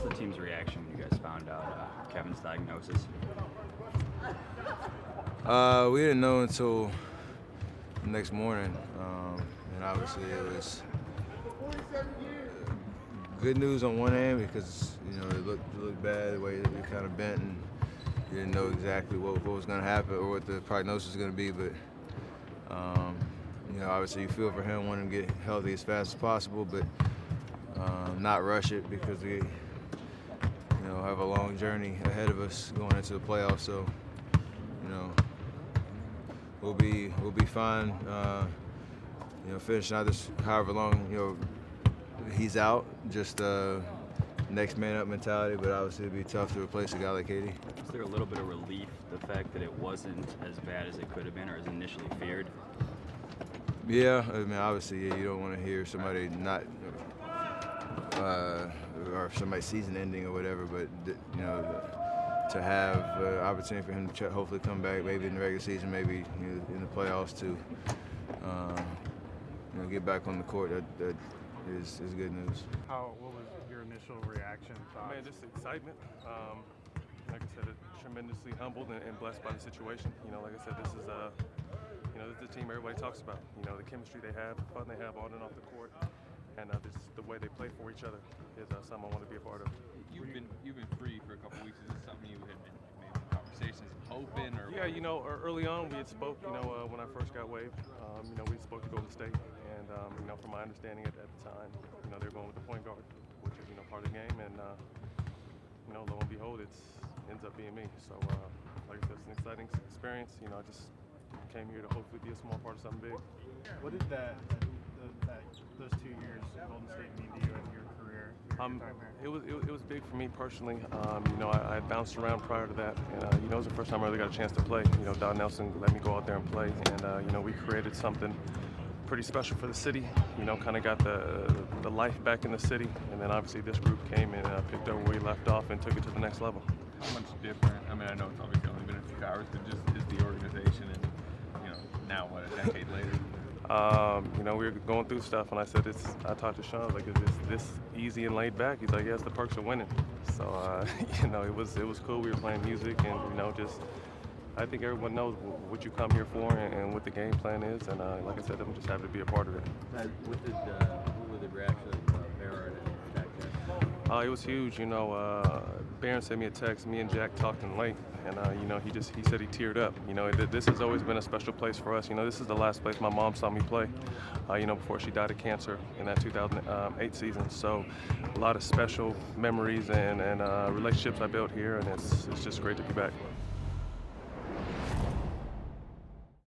was the team's reaction when you guys found out Kevin's diagnosis? We didn't know until the next morning, and obviously it was good news on one hand because it looked bad the way it kind of bent, and you didn't know exactly what was going to happen or what the prognosis was going to be. But obviously you feel for him, wanting to get healthy as fast as possible, but not rush it because we have a long journey ahead of us going into the playoffs. So we'll be fine. Finishing out this however long he's out. Just next man up mentality, but obviously it'd be tough to replace a guy like KD. Is there a little bit of relief the fact that it wasn't as bad as it could have been or as initially feared? Yeah, I mean obviously you don't want to hear somebody not or somebody's season ending or whatever, but to have opportunity for him to hopefully come back, maybe in the regular season, maybe in the playoffs to get back on the court, that is good news. What was your initial reaction? Thoughts? Man, just excitement. Like I said, tremendously humbled and blessed by the situation. Like I said, this is this is the team everybody talks about. The chemistry they have, the fun they have on and off the court, and the way they play for each other is something I want to be a part of. You've been free for a couple weeks. Is this something you had been maybe in conversations hoping or? Yeah, early on we had spoke. When I first got waived, we spoke to Golden State, and from my understanding at the time, they're going with the point guard, which is part of the game, and lo and behold, it ends up being me. So like I said, it's an exciting experience. I just came here to hopefully be a small part of something big. What did those 2 years at Golden State mean to you in your career? It was big for me personally. I had bounced around prior to that, and it was the first time I really got a chance to play. Don Nelson let me go out there and play, and we created something pretty special for the city. Kind of got the life back in the city, and then obviously this group came and picked up where we left off and took it to the next level. How much different? I mean, I know it's obviously only been a few hours, but just is the organization and now what, a decade later? We were going through stuff, and I talked to Sean, like, is this easy and laid back? He's like, yes, the perks of winning. So, it was cool. We were playing music, and, I think everyone knows what you come here for and what the game plan is, and like I said, I'm just happy to be a part of it. What were the reactions of Barrett and Shaq? It was huge. Barron sent me a text. Me and Jack talked in late, and he said he teared up. This has always been a special place for us. This is the last place my mom saw me play. Before she died of cancer in that 2008 season. So, a lot of special memories and relationships I built here, and it's just great to be back.